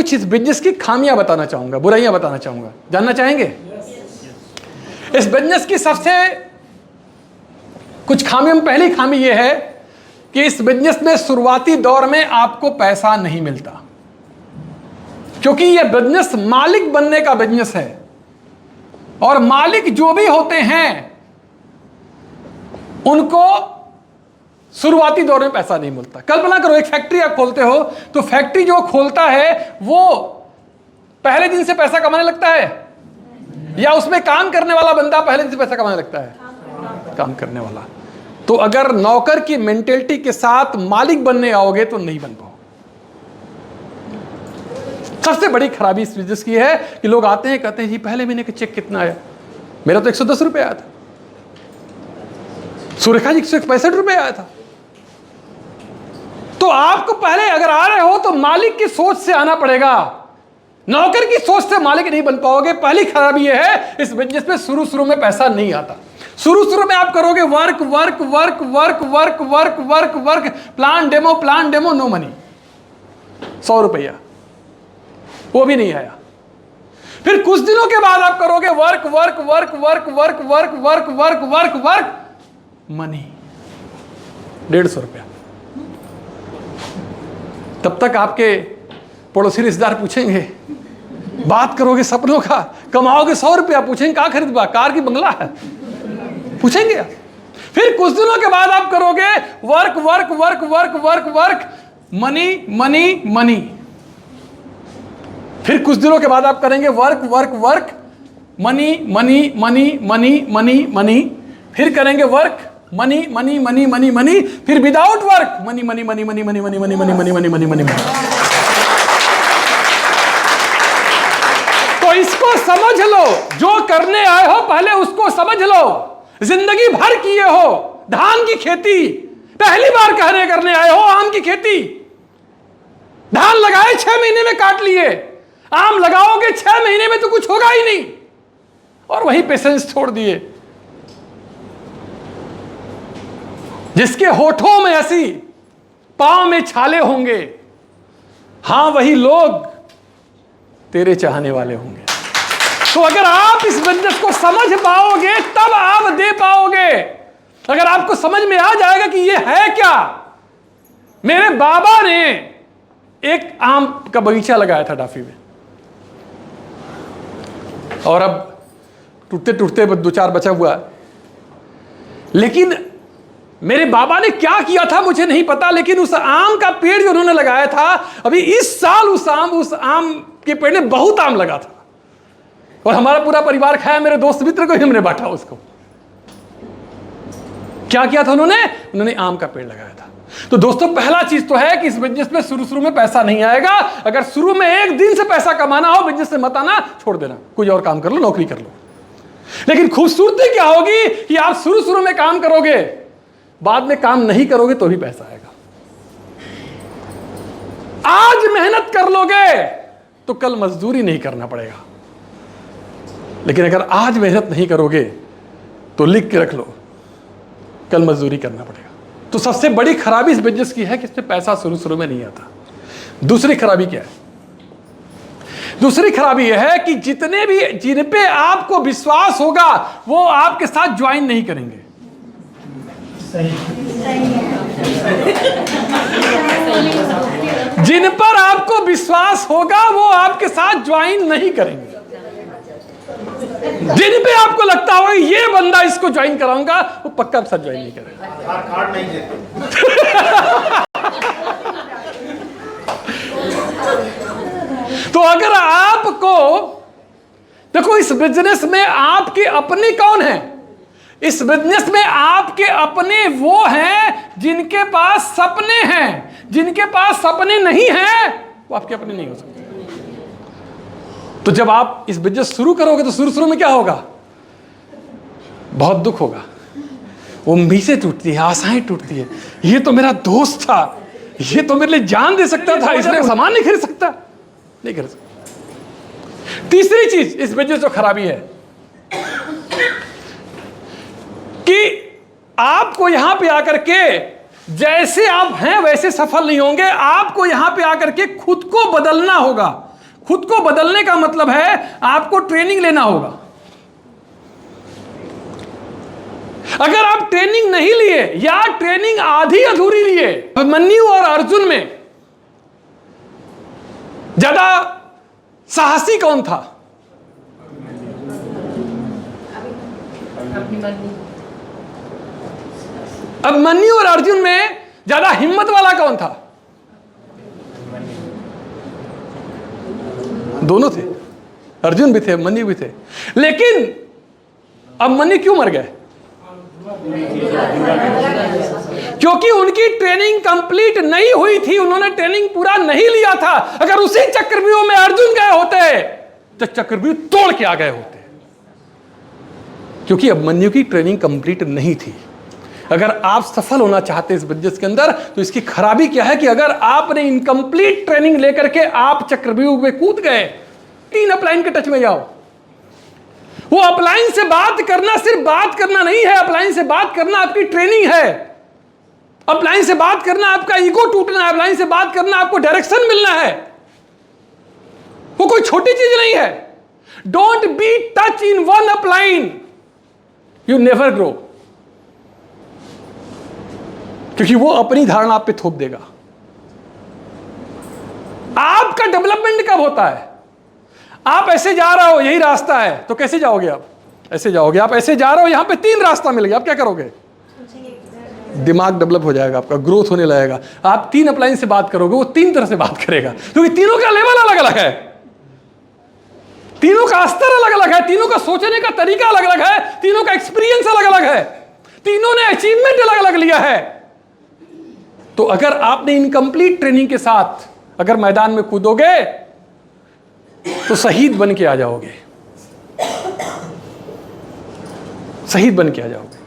कुछ इस बिजनेस की खामियां बताना चाहूंगा, बुराइयां बताना चाहूंगा। जानना चाहेंगे? इस बिजनेस की सबसे कुछ खामियों में पहली खामी यह है कि इस बिजनेस में शुरुआती दौर में आपको पैसा नहीं मिलता, क्योंकि यह बिजनेस मालिक बनने का बिजनेस है, और मालिक जो भी होते हैं उनको शुरुआती दौर में पैसा नहीं मिलता। कल्पना करो, एक फैक्ट्री आप खोलते हो, तो फैक्ट्री जो खोलता है वो पहले दिन से पैसा कमाने लगता है, या उसमें काम करने वाला बंदा पहले दिन से पैसा कमाने लगता है? काम करने वाला। तो अगर नौकर की मेंटेलिटी के साथ मालिक बनने आओगे तो नहीं बन पाओ। सबसे बड़ी खराबी इस बिजनेस की है कि लोग आते हैं, कहते हैं जी पहले महीने का चेक कितना आया? मेरा तो 110 रुपये आया था, सुरेखा जी 165 रुपये आया था। तो आपको पहले अगर आ रहे हो तो मालिक की सोच से आना पड़ेगा, नौकर की सोच से मालिक नहीं बन पाओगे। पहली खराबी यह है इस बिजनेस में शुरू में पैसा नहीं आता। शुरू में आप करोगे work work work work work work work work, plan demo, no money, 100 रुपया वो भी नहीं आया। फिर कुछ दिनों के बाद आप करोगे work work work work work work work work work work, money 150 रुपया। तब तक आपके पड़ोसी रिश्तेदार पूछेंगे, बात करोगे सपनों का, कमाओगे 100 रुपया, पूछेंगे क्या खरीदवा, कार की बंगला है, पूछेंगे। फिर कुछ दिनों के बाद आप करोगे work work work work work work, money money money. फिर कुछ दिनों के बाद आप करेंगे work work work, money money money money money money. फिर करेंगे work, money money money money money. फिर without work, money money money money money money money money money money money money. तो इसको समझ लो, जो करने आए हो पहले उसको समझ लो। जिंदगी भर किए हो धान की खेती, पहली बार कहने करने आए हो आम की खेती। धान लगाए 6 महीने में काट लिए, आम लगाओगे 6 महीने में तो कुछ होगा ही नहीं, और वही पेशेंस छोड़ दिए। जिसके होठों में हंसी, पांव में छाले होंगे, हां वही लोग तेरे चाहने वाले होंगे। तो अगर आप इस बिजनेस को समझ पाओगे तब आप दे पाओगे। अगर आपको समझ में आ जाएगा कि ये है क्या। मेरे बाबा ने एक आम का बगीचा लगाया था डाफी में, और अब टूटते टूटते 2-4 बचा हुआ। लेकिन मेरे बाबा ने क्या किया था मुझे नहीं पता, लेकिन उस आम का पेड़ जो उन्होंने लगाया था, अभी इस साल उस आम के पेड़ ने बहुत आम लगा था, और हमारा पूरा परिवार खाया, मेरे दोस्त मित्र को ही हमने बांटा उसको। क्या किया था उन्होंने आम का पेड़ लगाया था। तो दोस्तों, पहला चीज तो है कि इस बिजनेस में शुरू में पैसा नहीं आएगा। अगर शुरू में एक दिन से पैसा कमाना हो, बिजनेस से मत आना, छोड़ देना, कोई और काम कर लो, नौकरी कर लो। लेकिन खूबसूरती क्या होगी कि आप शुरू में काम करोगे, बाद में काम नहीं करोगे तो भी पैसा आएगा। आज मेहनत कर लोगे तो कल मजदूरी नहीं करना पड़ेगा, लेकिन अगर आज मेहनत नहीं करोगे तो लिख के रख लो, कल मजदूरी करना पड़ेगा। तो सबसे बड़ी खराबी इस बिजनेस की है कि इसमें पैसा शुरू में नहीं आता। दूसरी खराबी क्या है? दूसरी खराबी यह है कि जितने भी जिन पे आपको विश्वास होगा वो आपके साथ ज्वाइन नहीं करेंगे। जिन पर आपको विश्वास होगा वो आपके साथ ज्वाइन नहीं करेंगे। जिन पे आपको लगता होगा ये बंदा इसको ज्वाइन कराऊंगा, वो पक्का आपके साथ ज्वाइन नहीं करेगा। कार्ड नहीं देते। तो अगर आपको देखो, इस बिजनेस में आपके अपने कौन हैं? इस बिजनेस में आपके अपने वो हैं जिनके पास सपने हैं। जिनके पास सपने नहीं हैं वो आपके अपने नहीं हो सकते। तो जब आप इस बिजनेस शुरू करोगे तो शुरू में क्या होगा? बहुत दुख होगा, उम्मीदें टूटती है, आशाएं टूटती है। ये तो मेरा दोस्त था, ये तो मेरे लिए जान दे सकता था, इसलिए सामान नहीं खरीद सकता, नहीं खरीद सकता। तीसरी चीज इस बिजनेस जो खराबी है कि आपको यहां पे आकर के जैसे आप हैं वैसे सफल नहीं होंगे। आपको यहां पे आकर के खुद को बदलना होगा। खुद को बदलने का मतलब है आपको ट्रेनिंग लेना होगा। अगर आप ट्रेनिंग नहीं लिए या ट्रेनिंग आधी अधूरी लिए, अभिमन्यु और अर्जुन में ज्यादा साहसी कौन था? अभिमन्यु और अर्जुन में ज्यादा हिम्मत वाला कौन था? दोनों थे, अर्जुन भी थे, अभिमन्यु भी थे। लेकिन अभिमन्यु क्यों मर गए? क्योंकि उनकी ट्रेनिंग कंप्लीट नहीं हुई थी, उन्होंने ट्रेनिंग पूरा नहीं लिया था। अगर उसी चक्रव्यूह में अर्जुन गए होते तो चक्रव्यूह तोड़ के आ गए होते, क्योंकि अभिमन्यु की ट्रेनिंग कंप्लीट नहीं थी। अगर आप सफल होना चाहते हैं इस बिजनेस के अंदर, तो इसकी खराबी क्या है कि अगर आपने इनकम्प्लीट ट्रेनिंग लेकर के आप चक्रव्यूह में कूद गए, 3 अपलाइन के टच में जाओ। वो अपलाइन से बात करना सिर्फ बात करना नहीं है, अपलाइन से बात करना आपकी ट्रेनिंग है। अपलाइन से बात करना आपका ईगो टूटना है, अपलाइन से बात करना आपको डायरेक्शन मिलना है। वो कोई छोटी चीज नहीं है। Don't be touch in one upline, you never grow. क्योंकि वो अपनी धारणा आप पे थोप देगा। आपका डेवलपमेंट कब होता है? आप ऐसे जा रहे हो, यही रास्ता है, तो कैसे जाओगे? आप ऐसे जाओगे, आप ऐसे जा रहे हो, यहां पे 3 रास्ता मिल गया, आप क्या करोगे? दिमाग डेवलप हो जाएगा, आपका ग्रोथ होने लगेगा। आप 3 अपलाइन से बात करोगे, वो 3 तरह से बात करेगा, क्योंकि तीनों का लेवल अलग अलग है, तीनों का स्तर अलग अलग है, तीनों का सोचने का तरीका अलग अलग है, तीनों का एक्सपीरियंस अलग अलग है, तीनों ने अचीवमेंट अलग अलग लिया है। तो अगर आपने इनकम्प्लीट ट्रेनिंग के साथ अगर मैदान में कूदोगे तो शहीद बन के आ जाओगे, शहीद बन के आ जाओगे।